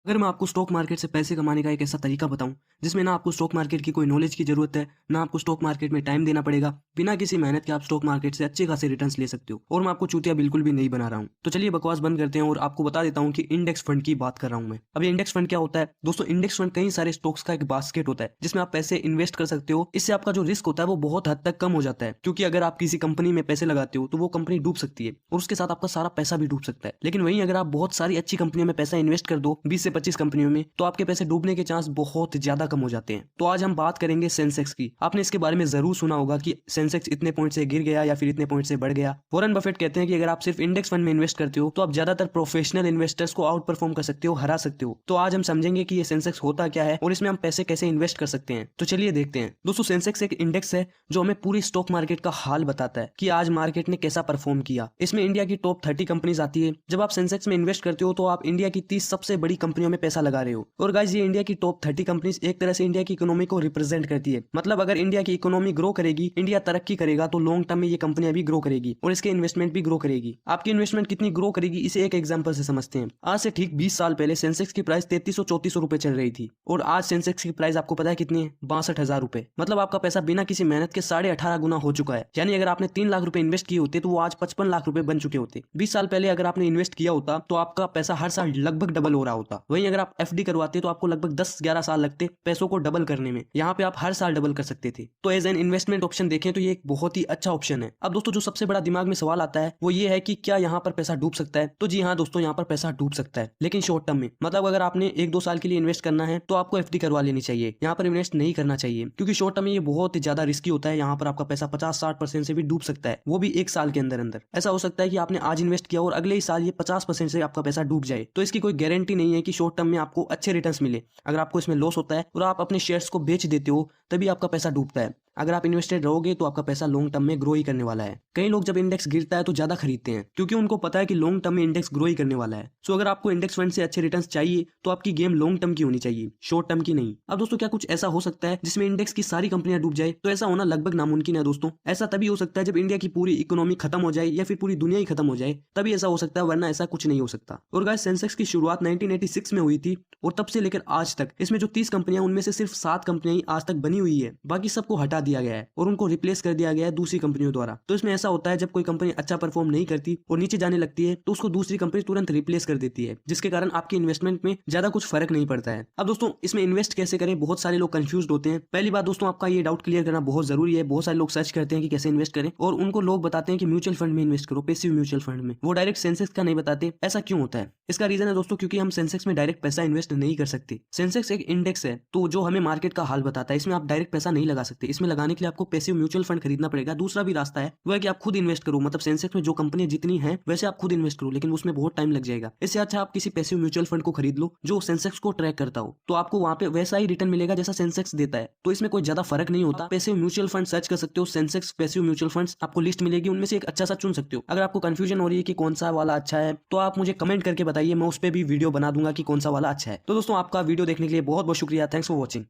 अगर मैं आपको स्टॉक मार्केट से पैसे कमाने का एक ऐसा तरीका बताऊं जिसमें ना आपको स्टॉक मार्केट की कोई नॉलेज की जरूरत है, ना आपको स्टॉक मार्केट में टाइम देना पड़ेगा, बिना किसी मेहनत के आप स्टॉक मार्केट से अच्छे खासे रिटर्न्स ले सकते हो और मैं आपको चूतिया बिल्कुल भी नहीं बना रहा हूं। तो चलिए बकवास बंद करते हैं और आपको बता देता हूं कि इंडेक्स फंड की बात कर रहा हूं मैं। अब ये इंडेक्स फंड क्या होता है दोस्तों? इंडेक्स फंड कई सारे स्टॉक्स का एक बास्केट होता है जिसमें आप पैसे इन्वेस्ट कर सकते हो। इससे आपका जो रिस्क होता है वो बहुत हद तक कम हो जाता है, क्योंकि अगर आप किसी कंपनी में पैसे लगाते हो तो वो कंपनी डूब सकती है और उसके साथ आपका सारा पैसा भी डूब सकता है। लेकिन वहीं अगर आप बहुत सारी अच्छी कंपनियों में पैसा इन्वेस्ट कर दो, 20 से 25 कंपनियों में, तो आपके पैसे डूबने के चांस बहुत ज्यादा कम हो जाते हैं। तो आज हम बात करेंगे सेंसेक्स की। आपने इसके बारे में जरूर सुना होगा कि सेंसेक्स इतने पॉइंट से गिर गया या फिर इतने पॉइंट से बढ़ गया। वॉरेन बफेट कहते हैं कि अगर आप सिर्फ इंडेक्स फंड में इन्वेस्ट करते हो तो आप ज्यादातर प्रोफेशनल इन्वेस्टर्स को आउट परफॉर्म कर सकते हो, हरा सकते हो। तो आज हम समझेंगे कि ये सेंसेक्स होता क्या है और इसमें हम पैसे कैसे इन्वेस्ट कर सकते हैं। तो चलिए देखते हैं। दोस्तों, सेंसेक्स एक इंडेक्स है जो हमें पूरी स्टॉक मार्केट का हाल बताता है कि आज मार्केट ने कैसा परफॉर्म किया। इसमें इंडिया की टॉप 30 कंपनीज आती है। जब आप सेंसेक्स में इन्वेस्ट करते हो तो आप इंडिया की 30 सबसे बड़ी कंपनियों में पैसा लगा रहे हो। और गाइस, ये इंडिया की टॉप 30 कंपनीज एक तरह से इंडिया की इकोनॉमी को रिप्रेजेंट करती है। मतलब अगर इंडिया की इकोनॉमी ग्रो करेगी, इंडिया तरक्की करेगा, तो लॉन्ग टर्म में ये कंपनियां भी ग्रो करेगी और इसके इन्वेस्टमेंट भी ग्रो करेगी। आपकी इन्वेस्टमेंट कितनी ग्रो करेगी इसे एक एग्जांपल से समझते हैं। आज से ठीक 20 साल पहले सेंसेक्स की प्राइस 3300-3400 रुपए चल रही थी और आज सेंसेक्स की प्राइस आपको पता है कितनी है? 62,000 रुपए। मतलब आपका पैसा बिना किसी मेहनत के 18.5 गुना हो चुका है। यानी अगर आपने 3 लाख रुपए इन्वेस्ट किए होते तो वो आज 55 लाख रुपए बन चुके होते। 20 साल पहले अगर आपने इन्वेस्ट किया होता तो आपका पैसा हर साल लगभग डबल हो रहा होता। वहीं अगर आप एफडी करवाते तो आपको लगभग 10-11 साल लगते पैसों को डबल करने में। यहाँ पे आप हर साल डबल कर सकते थे। तो एज एन इन्वेस्टमेंट ऑप्शन देखें तो ये एक बहुत ही अच्छा ऑप्शन है। अब दोस्तों, जो सबसे बड़ा दिमाग में सवाल आता है वो ये है कि क्या यहाँ पर पैसा डूब सकता है? तो जी हाँ दोस्तों, यहाँ पर पैसा डूब सकता है, लेकिन शॉर्ट टर्म में। मतलब अगर आपने 1-2 साल के लिए इन्वेस्ट करना है तो आपको एफडी करवा लेनी चाहिए। यहाँ पर इन्वेस्ट नहीं करना चाहिए, क्योंकि शॉर्ट टर्म में ये बहुत ही ज्यादा रिस्की होता है। यहाँ पर आपका पैसा 50-60% से भी डूब सकता है, वो भी 1 साल के अंदर अंदर। ऐसा हो सकता है कि आपने आज इन्वेस्ट किया और अगले ही साल ये 50% से आपका पैसा डूब जाए। तो इसकी कोई गारंटी नहीं है कि शॉर्ट टर्म में आपको अच्छे रिटर्न्स मिले। अगर आपको इसमें लॉस होता है और आप अपने शेयर्स को बेच देते हो तभी आपका पैसा डूबता है। अगर आप इन्वेस्टेड रहोगे तो आपका पैसा लॉन्ग टर्म में ग्रो ही करने वाला है। कई लोग जब इंडेक्स गिरता है तो ज्यादा खरीदते हैं, क्योंकि उनको पता है कि लॉन्ग टर्म में इंडेक्स ग्रो ही करने वाला है। सो अगर आपको इंडेक्स फंड से अच्छे रिटर्न्स चाहिए तो आपकी गेम लॉन्ग टर्म की होनी चाहिए, शॉर्ट टर्म की नहीं। अब दोस्तों, क्या कुछ ऐसा हो सकता है जिसमें इंडेक्स की सारी कंपनियां डूब जाए? तो ऐसा होना लगभग नामुमकिन है दोस्तों। ऐसा तभी हो सकता है जब इंडिया की पूरी इकोनॉमी खत्म हो जाए या फिर पूरी दुनिया ही खत्म हो जाए, तभी ऐसा हो सकता है, वरना ऐसा कुछ नहीं हो सकता। और गाइस, सेंसेक्स की शुरुआत 1986 में हुई थी और तब से लेकर आज तक इसमें जो 30 कंपनियां, उनमें से सिर्फ 7 कंपनियां आज तक बनी हुई है। बाकी सबको हटा दिया गया है और उनको रिप्लेस कर दिया गया है दूसरी कंपनियों द्वारा। तो इसमें ऐसा होता है जब कोई कंपनी अच्छा परफॉर्म नहीं करती और नीचे जाने लगती है तो उसको दूसरी कंपनी तुरंत रिप्लेस कर देती है, जिसके कारण आपकी इन्वेस्टमेंट में ज्यादा कुछ फर्क नहीं पड़ता है। अब दोस्तों, इसमें इन्वेस्ट कैसे करें, बहुत सारे लोग कंफ्यूज होते हैं। पहली बात दोस्तों, आपका ये डाउट क्लियर करना बहुत जरूरी है। बहुत सारे लोग सर्च करते हैं कि कैसे इन्वेस्ट करें और उनको लोग बताते हैं कि म्यूचुअल फंड में इन्वेस्ट करो, पैसिव म्यूचुअल फंड में। वो डायरेक्ट सेंसेक्स का नहीं बताते। ऐसा क्यों होता है? इसका रीजन है दोस्तों, क्योंकि हम सेंसेक्स में डायरेक्ट पैसा इन्वेस्ट नहीं कर सकते। सेंसेक्स एक इंडेक्स है तो जो हमें मार्केट का हाल बताता है, इसमें आप डायरेक्ट पैसा नहीं लगा सकते। इसमें लगाने के लिए आपको पैसिव म्यूचुअल फंड खरीदना पड़ेगा। दूसरा भी रास्ता है, वो है कि आप खुद इन्वेस्ट करो। मतलब सेंसेक्स में जो कंपनियां जितनी हैं वैसे आप खुद इन्वेस्ट करो, लेकिन उसमें बहुत टाइम लग जाएगा। इससे अच्छा आप किसी पैसिव म्यूचुअल फंड को खरीद लो जो सेंसेक्स को ट्रैक करता हो, तो आपको वहां पे वैसा ही रिटर्न मिलेगा जैसा सेंसेक्स देता है। तो इसमें कोई ज्यादा फर्क नहीं होता। पैसिव म्यूचुअल फंड सर्च कर सकते हो, सेंसेक्स पैसिव म्यूचुअल फंड्स, आपको लिस्ट मिलेगी, उनमें से एक अच्छा सा चुन सकते हो। अगर आपको कंफ्यूजन हो रही है कि कौन सा वाला अच्छा है तो आप मुझे कमेंट करके बताइए, मैं उस पर भी वीडियो बना दूंगा कि कौन सा वाला अच्छा है। तो दोस्तों, आपका वीडियो देखने के लिए बहुत बहुत शुक्रिया। Thanks for watching.